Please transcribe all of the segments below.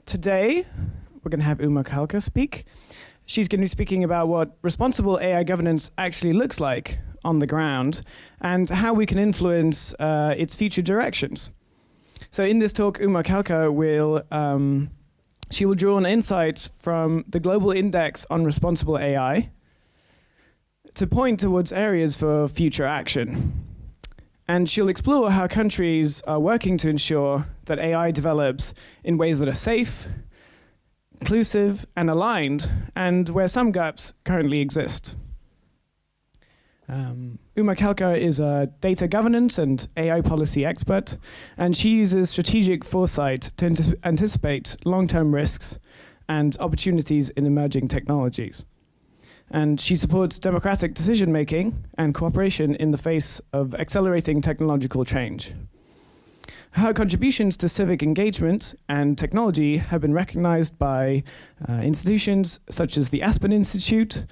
Today, we're going to have Uma Kalkar speak. She's going to be speaking about what responsible AI governance actually looks like on the ground and how we can influence its future directions. So in this talk, Uma Kalkar she will draw on insights from the Global Index on Responsible AI to point towards areas for future action. And she'll explore how countries are working to ensure that AI develops in ways that are safe, inclusive, and aligned, and where some gaps currently exist. Uma Kalkar is a data governance and AI policy expert, and she uses strategic foresight to anticipate long-term risks and opportunities in emerging technologies. And she supports democratic decision-making and cooperation in the face of accelerating technological change. Her contributions to civic engagement and technology have been recognized by institutions such as the Aspen Institute,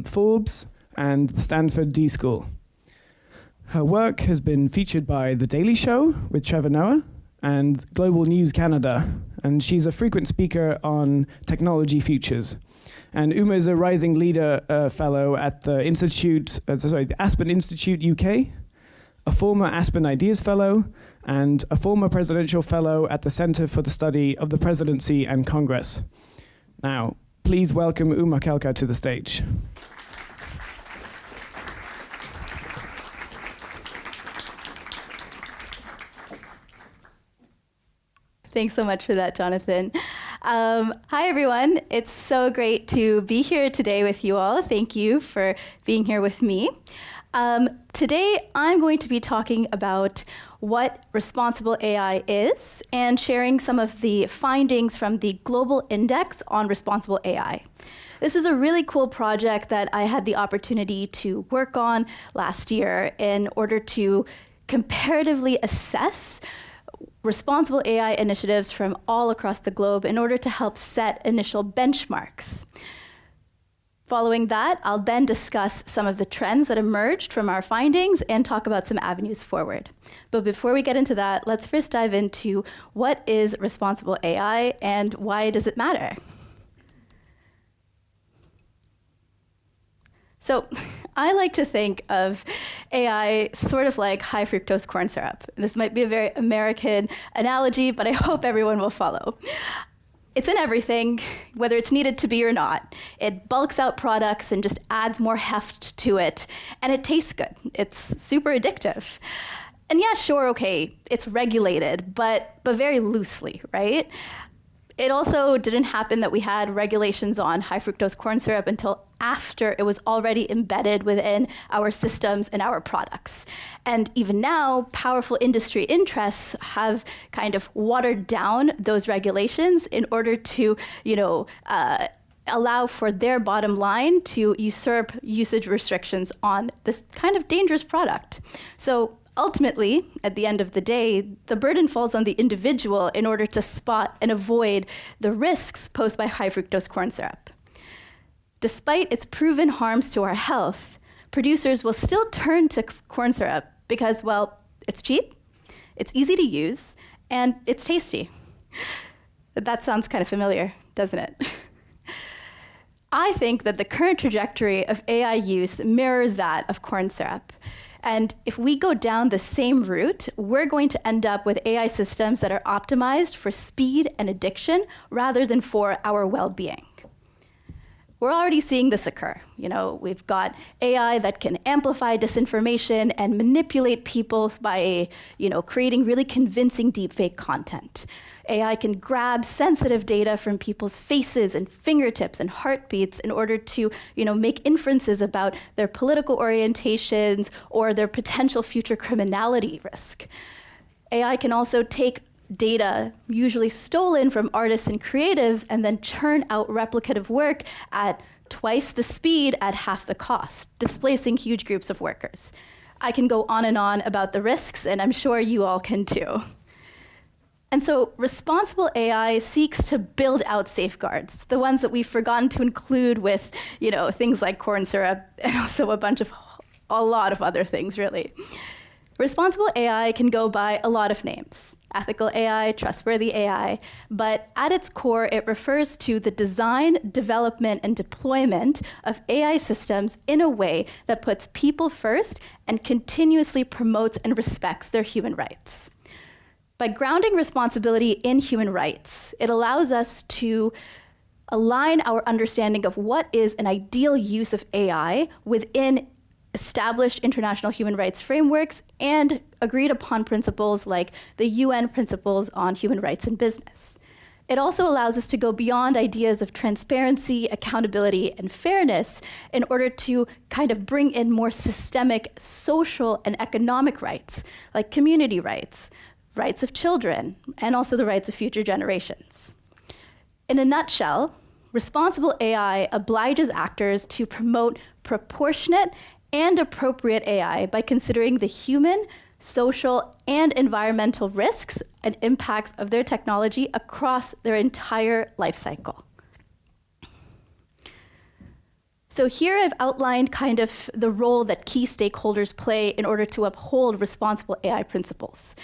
Forbes, and the Stanford d.school. Her work has been featured by The Daily Show with Trevor and Global News Canada, and she's a frequent speaker on technology futures. And Uma is a Rising Leader Fellow at the Aspen Institute UK, a former Aspen Ideas Fellow, and a former Presidential Fellow at the Center for the Study of the Presidency and Congress. Now, please welcome Uma Kalkar to the stage. Thanks so much for that, Jonathan. Hi, everyone. It's so great to be here today with you all. Thank you for being here with me. Today, I'm going to be talking about what responsible AI is and sharing some of the findings from the Global Index on Responsible AI. This was a really cool project that I had the opportunity to work on last year in order to comparatively assess responsible AI initiatives from all across the globe in order to help set initial benchmarks. Following that, I'll then discuss some of the trends that emerged from our findings and talk about some avenues forward. But before we get into that, let's first dive into what is responsible AI and why does it matter? So I like to think of AI sort of like high fructose corn syrup. This might be a very American analogy, but I hope everyone will follow. It's in everything, whether it's needed to be or not. It bulks out products and just adds more heft to it, and it tastes good. It's super addictive. And yeah, sure, okay, it's regulated, but very loosely, right? It also didn't happen that we had regulations on high fructose corn syrup until after it was already embedded within our systems and our products. And even now, powerful industry interests have kind of watered down those regulations in order to, allow for their bottom line to usurp usage restrictions on this kind of dangerous product. So ultimately, at the end of the day, the burden falls on the individual in order to spot and avoid the risks posed by high fructose corn syrup. Despite its proven harms to our health, producers will still turn to corn syrup because, well, it's cheap, it's easy to use, and it's tasty. That sounds kind of familiar, doesn't it? I think that the current trajectory of AI use mirrors that of corn syrup. And if we go down the same route, we're going to end up with AI systems that are optimized for speed and addiction rather than for our well-being. We're already seeing this occur. We've got AI that can amplify disinformation and manipulate people by, creating really convincing deepfake content. AI can grab sensitive data from people's faces and fingertips and heartbeats in order to, make inferences about their political orientations or their potential future criminality risk. AI can also take data usually stolen from artists and creatives and then churn out replicative work at twice the speed at half the cost, displacing huge groups of workers. I can go on and on about the risks, and I'm sure you all can too. And so responsible AI seeks to build out safeguards, the ones that we've forgotten to include with, things like corn syrup and also a lot of other things, really. Responsible AI can go by a lot of names: ethical AI, trustworthy AI, but at its core, it refers to the design, development, and deployment of AI systems in a way that puts people first and continuously promotes and respects their human rights. By grounding responsibility in human rights, it allows us to align our understanding of what is an ideal use of AI within established international human rights frameworks and agreed upon principles like the UN Principles on Human Rights in Business. It also allows us to go beyond ideas of transparency, accountability, and fairness in order to kind of bring in more systemic social and economic rights, like community rights, rights of children, and also the rights of future generations. In a nutshell, responsible AI obliges actors to promote proportionate and appropriate AI by considering the human, social, and environmental risks and impacts of their technology across their entire life cycle. So here I've outlined kind of the role that key stakeholders play in order to uphold responsible AI principles.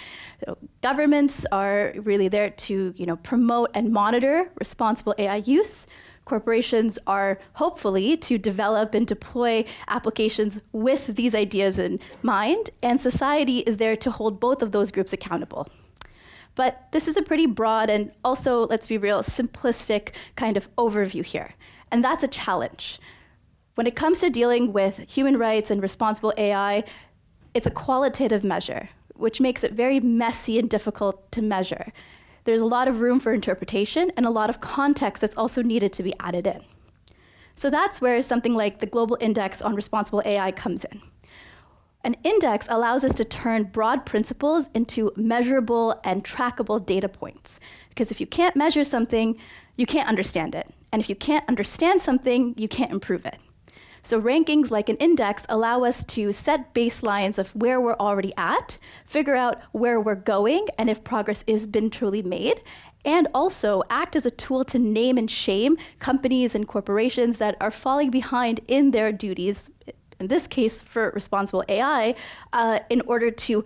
So governments are really there to, promote and monitor responsible AI use. Corporations are hopefully to develop and deploy applications with these ideas in mind, and society is there to hold both of those groups accountable. But this is a pretty broad and also, let's be real, simplistic kind of overview here, and that's a challenge. When it comes to dealing with human rights and responsible AI, it's a qualitative measure, which makes it very messy and difficult to measure. There's a lot of room for interpretation and a lot of context that's also needed to be added in. So that's where something like the Global Index on Responsible AI comes in. An index allows us to turn broad principles into measurable and trackable data points. Because if you can't measure something, you can't understand it. And if you can't understand something, you can't improve it. So rankings like an index allow us to set baselines of where we're already at, figure out where we're going, and if progress has been truly made, and also act as a tool to name and shame companies and corporations that are falling behind in their duties, in this case for responsible AI, in order to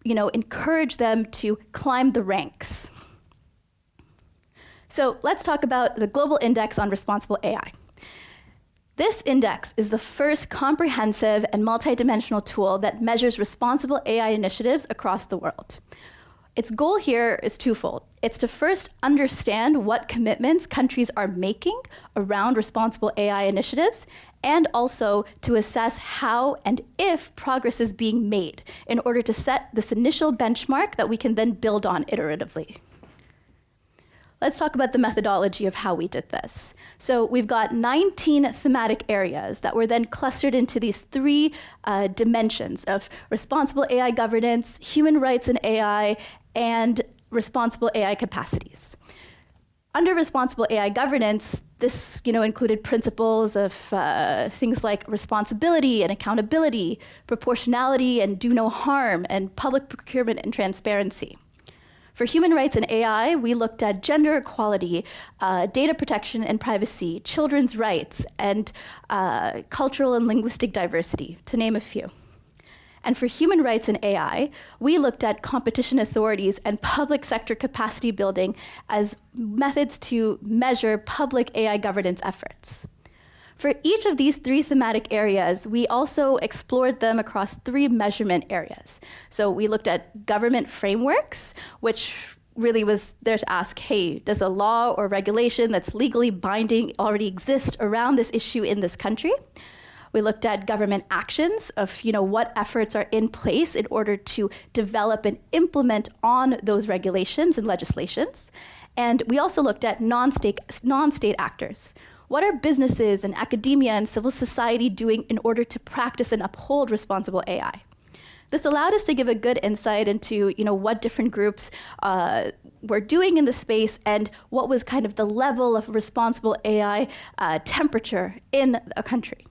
encourage them to climb the ranks. So let's talk about the Global Index on Responsible AI. This index is the first comprehensive and multidimensional tool that measures responsible AI initiatives across the world. Its goal here is twofold. It's to first understand what commitments countries are making around responsible AI initiatives, and also to assess how and if progress is being made in order to set this initial benchmark that we can then build on iteratively. Let's talk about the methodology of how we did this. So we've got 19 thematic areas that were then clustered into these three dimensions of responsible AI governance, human rights in AI, and responsible AI capacities. Under responsible AI governance, this included principles of things like responsibility and accountability, proportionality and do no harm, and public procurement and transparency. For human rights in AI, we looked at gender equality, data protection and privacy, children's rights, and cultural and linguistic diversity, to name a few. And for human rights in AI, we looked at competition authorities and public sector capacity building as methods to measure public AI governance efforts. For each of these three thematic areas, we also explored them across three measurement areas. So we looked at government frameworks, which really was there to ask, hey, does a law or regulation that's legally binding already exist around this issue in this country? We looked at government actions of what efforts are in place in order to develop and implement on those regulations and legislations. And we also looked at non-state actors. What are businesses and academia and civil society doing in order to practice and uphold responsible AI? This allowed us to give a good insight into what different groups were doing in the space and what was kind of the level of responsible AI temperature in a country.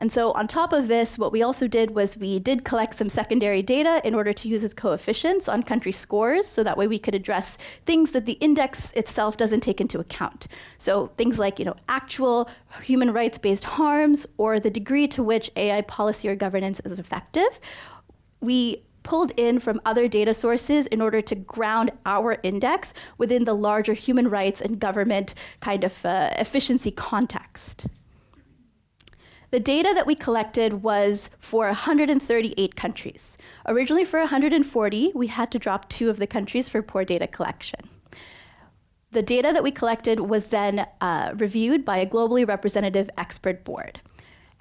And so on top of this, what we also did was we did collect some secondary data in order to use as coefficients on country scores, so that way we could address things that the index itself doesn't take into account. So things like actual human rights-based harms, or the degree to which AI policy or governance is effective, we pulled in from other data sources in order to ground our index within the larger human rights and government kind of efficiency context. The data that we collected was for 138 countries. Originally for 140, we had to drop 2 of the countries for poor data collection. The data that we collected was then reviewed by a globally representative expert board.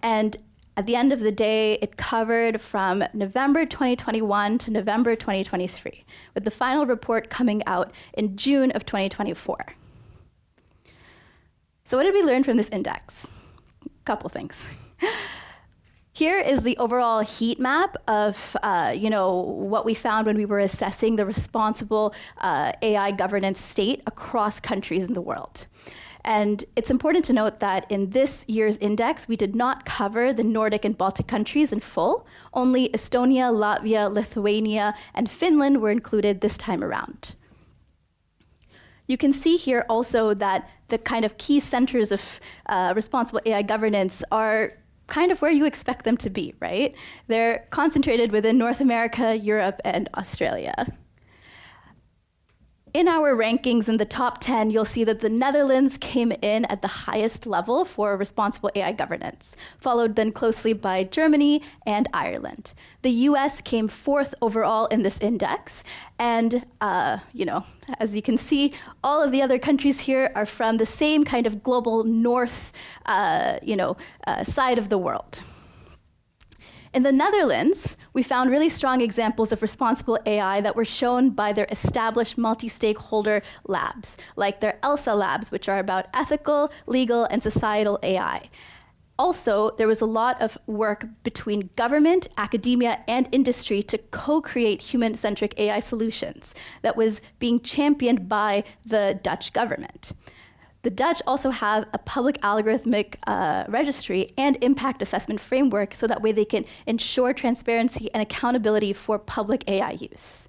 And at the end of the day, it covered from November 2021 to November 2023, with the final report coming out in June of 2024. So what did we learn from this index? A couple things. Here is the overall heat map of what we found when we were assessing the responsible AI governance state across countries in the world. And it's important to note that in this year's index, we did not cover the Nordic and Baltic countries in full. Only Estonia, Latvia, Lithuania, and Finland were included this time around. You can see here also that the kind of key centers of responsible AI governance are kind of where you expect them to be, right? They're concentrated within North America, Europe, and Australia. In our rankings in the top 10, you'll see that the Netherlands came in at the highest level for responsible AI governance, followed then closely by Germany and Ireland. The US came 4th overall in this index, and as you can see, all of the other countries here are from the same kind of global north, side of the world. In the Netherlands, we found really strong examples of responsible AI that were shown by their established multi-stakeholder labs, like their ELSA labs, which are about ethical, legal, and societal AI. Also, there was a lot of work between government, academia, and industry to co-create human-centric AI solutions that was being championed by the Dutch government. The Dutch also have a public algorithmic registry and impact assessment framework, so that way they can ensure transparency and accountability for public AI use.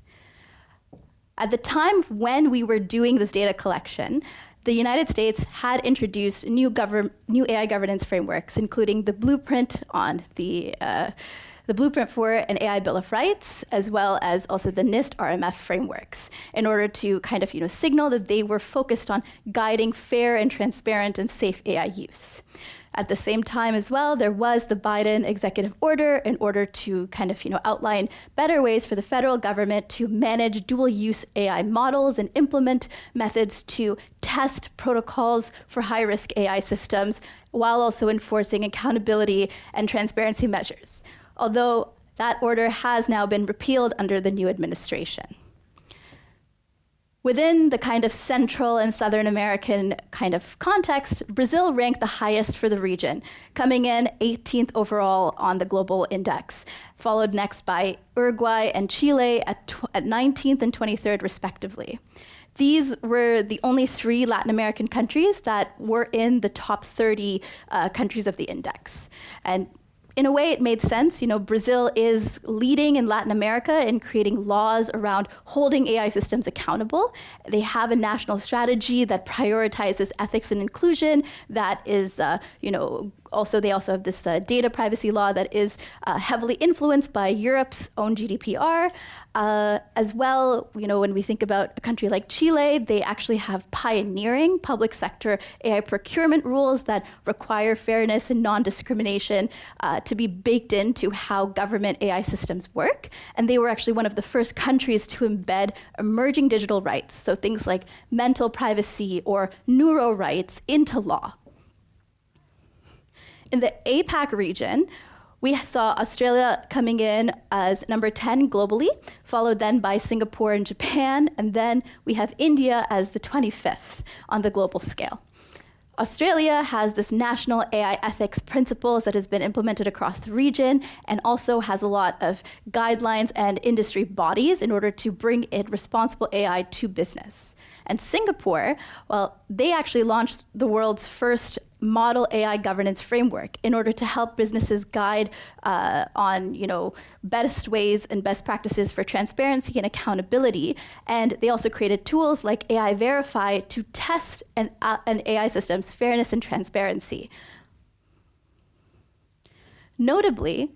At the time when we were doing this data collection, the United States had introduced new AI governance frameworks, including the blueprint on the blueprint for an AI Bill of Rights, as well as also the NIST RMF frameworks, in order to kind of signal that they were focused on guiding fair and transparent and safe AI use. At the same time as well, there was the Biden executive order in order to kind of outline better ways for the federal government to manage dual-use AI models and implement methods to test protocols for high-risk AI systems, while also enforcing accountability and transparency measures, although that order has now been repealed under the new administration. Within the kind of Central and Southern American kind of context, Brazil ranked the highest for the region, coming in 18th overall on the global index, followed next by Uruguay and Chile at 19th and 23rd respectively. These were the only 3 Latin American countries that were in the top 30 countries of the index. And in a way, it made sense. Brazil is leading in Latin America in creating laws around holding AI systems accountable. They have a national strategy that prioritizes ethics and inclusion, that is, they also have this data privacy law that is heavily influenced by Europe's own GDPR. As well, when we think about a country like Chile, they actually have pioneering public sector AI procurement rules that require fairness and non-discrimination to be baked into how government AI systems work. And they were actually one of the first countries to embed emerging digital rights, so things like mental privacy or neuro rights, into law. In the APAC region, we saw Australia coming in as number 10 globally, followed then by Singapore and Japan, and then we have India as the 25th on the global scale. Australia has this national AI ethics principles that has been implemented across the region, and also has a lot of guidelines and industry bodies in order to bring in responsible AI to business. And Singapore, well, they actually launched the world's first model AI governance framework in order to help businesses guide on best ways and best practices for transparency and accountability. And they also created tools like AI Verify to test an AI system's fairness and transparency. Notably,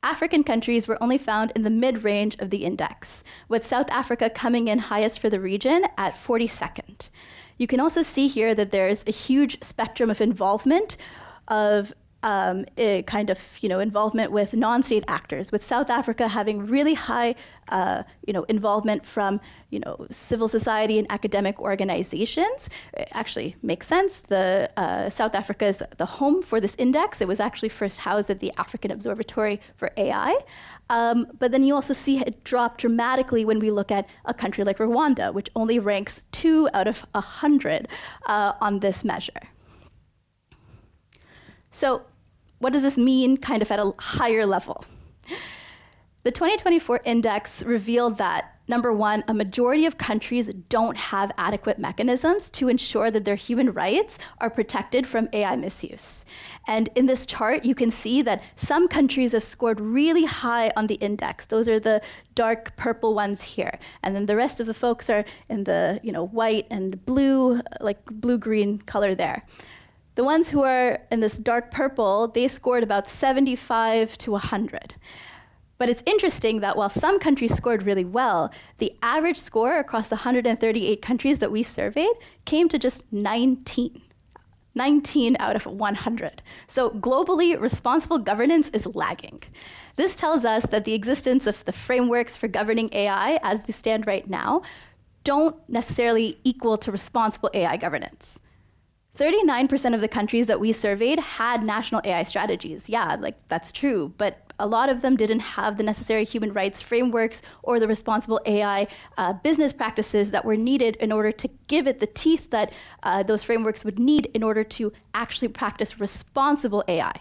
African countries were only found in the mid-range of the index, with South Africa coming in highest for the region at 42nd. You can also see here that there's a huge spectrum of involvement of involvement with non-state actors, with South Africa having really high, involvement from, civil society and academic organizations. It actually makes sense. South Africa is the home for this index. It was actually first housed at the African Observatory for AI. But then you also see it drop dramatically when we look at a country like Rwanda, which only ranks 2 out of 100 on this measure. So what does this mean kind of at a higher level? The 2024 index revealed that, number one, a majority of countries don't have adequate mechanisms to ensure that their human rights are protected from AI misuse. And in this chart, you can see that some countries have scored really high on the index. Those are the dark purple ones here. And then the rest of the folks are in the white and blue, like blue-green color there. The ones who are in this dark purple, they scored about 75 to 100. But it's interesting that while some countries scored really well, the average score across the 138 countries that we surveyed came to just 19. 19 out of 100. So globally, responsible governance is lagging. This tells us that the existence of the frameworks for governing AI as they stand right now don't necessarily equal to responsible AI governance. 39% of the countries that we surveyed had national AI strategies. Yeah, that's true, but a lot of them didn't have the necessary human rights frameworks or the responsible AI business practices that were needed in order to give it the teeth that those frameworks would need in order to actually practice responsible AI.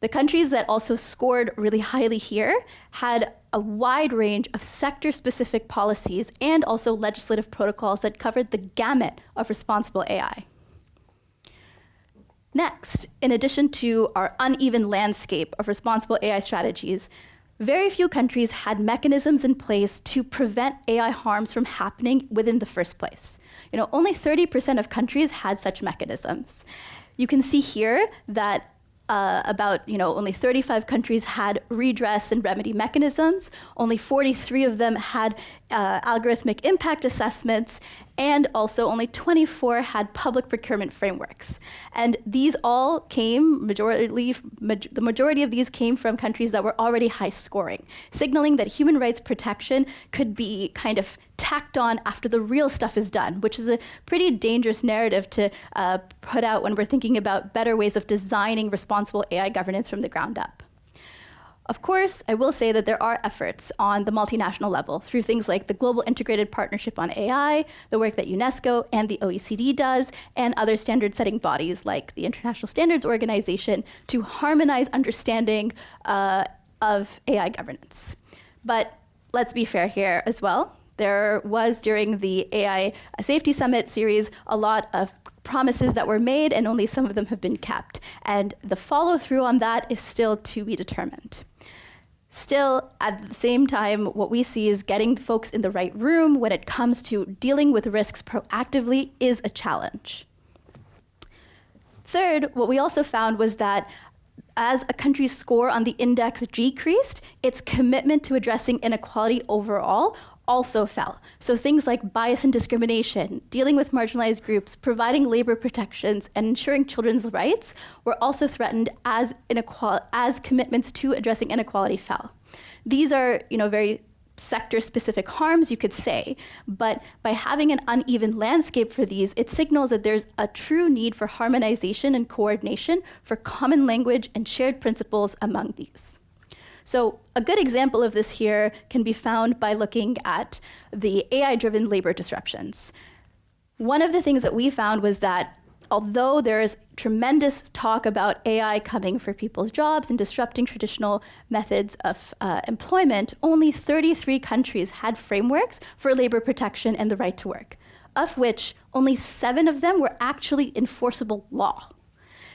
The countries that also scored really highly here had a wide range of sector-specific policies and also legislative protocols that covered the gamut of responsible AI. Next, in addition to our uneven landscape of responsible AI strategies, very few countries had mechanisms in place to prevent AI harms from happening within the first place. Only 30% of countries had such mechanisms. You can see here that only 35 countries had redress and remedy mechanisms. Only 43 of them had algorithmic impact assessments, and also only 24 had public procurement frameworks. And these all came, the majority of these came from countries that were already high scoring, signaling that human rights protection could be kind of tacked on after the real stuff is done, which is a pretty dangerous narrative to put out when we're thinking about better ways of designing responsible AI governance from the ground up. Of course, I will say that there are efforts on the multinational level through things like the Global Integrated Partnership on AI, the work that UNESCO and the OECD does, and other standard-setting bodies like the International Standards Organization to harmonize understanding of AI governance. But let's be fair here as well. There was, during the AI Safety Summit series, a lot of promises that were made, and only some of them have been kept. And the follow-through on that is still to be determined. Still, at the same time, what we see is getting folks in the right room when it comes to dealing with risks proactively is a challenge. Third, what we also found was that as a country's score on the index decreased, its commitment to addressing inequality overall also fell. So things like bias and discrimination, dealing with marginalized groups, providing labor protections, and ensuring children's rights were also threatened as commitments to addressing inequality fell. These are, very sector-specific harms, you could say, but by having an uneven landscape for these, it signals that there's a true need for harmonization and coordination for common language and shared principles among these. So a good example of this here can be found by looking at the AI-driven labor disruptions. One of the things that we found was that although there is tremendous talk about AI coming for people's jobs and disrupting traditional methods of employment, only 33 countries had frameworks for labor protection and the right to work, of which only 7 of them were actually enforceable law.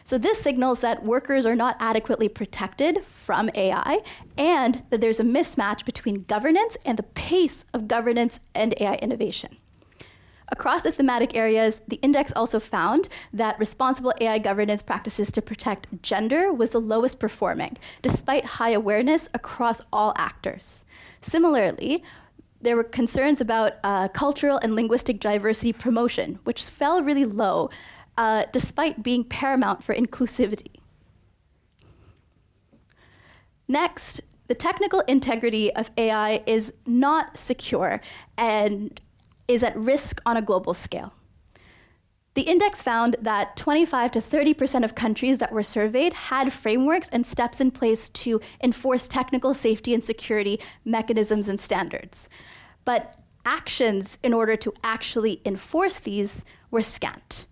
So this signals that workers are not adequately protected from AI, and that there's a mismatch between governance and the pace of governance and AI innovation. Across the thematic areas, the index also found that responsible AI governance practices to protect gender was the lowest performing, despite high awareness across all actors. Similarly, there were concerns about cultural and linguistic diversity promotion, which fell really low, despite being paramount for inclusivity. Next, the technical integrity of AI is not secure and is at risk on a global scale. The index found that 25 to 30% of countries that were surveyed had frameworks and steps in place to enforce technical safety and security mechanisms and standards. But actions in order to actually enforce these were scant.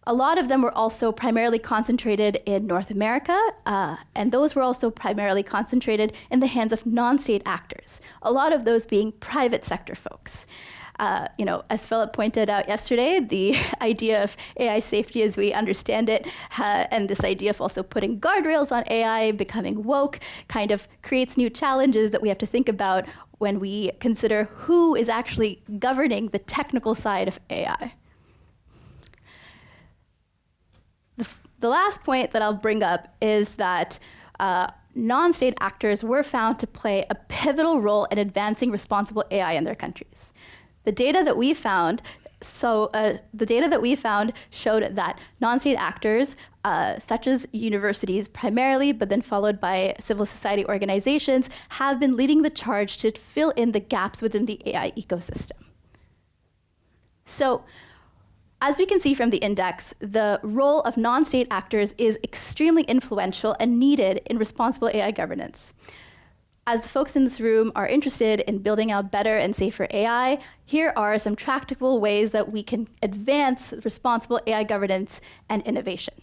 A lot of them were also primarily concentrated in North America, and those were also primarily concentrated in the hands of non-state actors, a lot of those being private sector folks. As Philip pointed out yesterday, the idea of AI safety as we understand it, and this idea of also putting guardrails on AI, becoming woke, kind of creates new challenges that we have to think about when we consider who is actually governing the technical side of AI. The last point that I'll bring up is that non-state actors were found to play a pivotal role in advancing responsible AI in their countries. The data that we found showed that non-state actors, such as universities primarily, but then followed by civil society organizations, have been leading the charge to fill in the gaps within the AI ecosystem. So, as we can see from the index, the role of non-state actors is extremely influential and needed in responsible AI governance. As the folks in this room are interested in building out better and safer AI, here are some practical ways that we can advance responsible AI governance and innovation.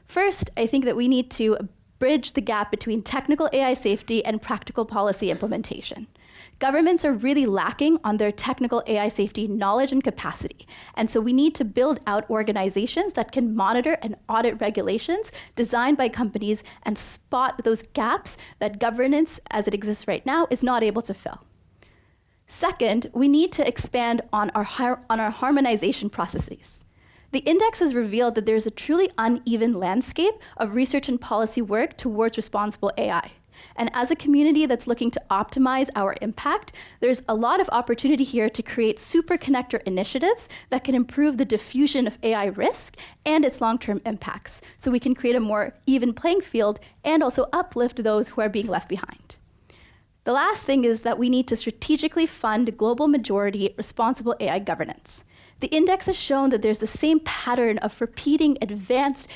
First, I think that we need to bridge the gap between technical AI safety and practical policy implementation. Governments are really lacking on their technical AI safety knowledge and capacity. And so we need to build out organizations that can monitor and audit regulations designed by companies and spot those gaps that governance, as it exists right now, is not able to fill. Second, we need to expand on our harmonization processes. The index has revealed that there's a truly uneven landscape of research and policy work towards responsible AI. And as a community that's looking to optimize our impact, there's a lot of opportunity here to create super connector initiatives that can improve the diffusion of AI risk and its long-term impacts, so we can create a more even playing field and also uplift those who are being left behind. The last thing is that we need to strategically fund global majority responsible AI governance. The index has shown that there's the same pattern of repeating advanced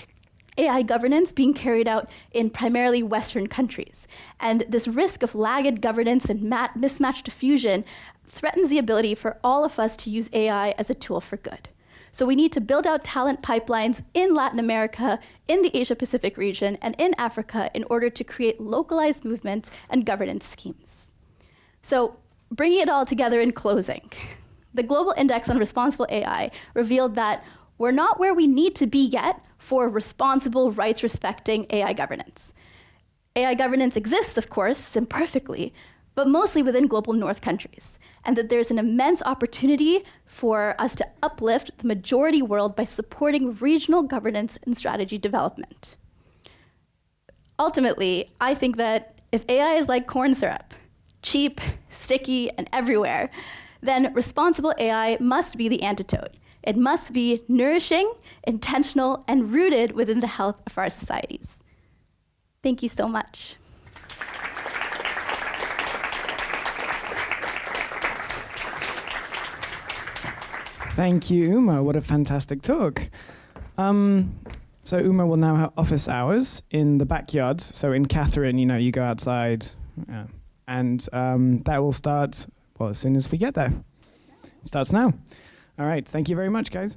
AI governance being carried out in primarily Western countries. And this risk of lagged governance and mismatched diffusion threatens the ability for all of us to use AI as a tool for good. So we need to build out talent pipelines in Latin America, in the Asia-Pacific region, and in Africa in order to create localized movements and governance schemes. So bringing it all together in closing, the Global Index on Responsible AI revealed that we're not where we need to be yet for responsible, rights-respecting AI governance. AI governance exists, of course, imperfectly, but mostly within global North countries, and that there's an immense opportunity for us to uplift the majority world by supporting regional governance and strategy development. Ultimately, I think that if AI is like corn syrup, cheap, sticky, and everywhere, then responsible AI must be the antidote. It must be nourishing, intentional, and rooted within the health of our societies. Thank you so much. Thank you, Uma. What a fantastic talk. So Uma will now have office hours in the backyard. So in Catherine, you go outside. And that will start, well, as soon as we get there. It starts now. All right. Thank you very much, guys.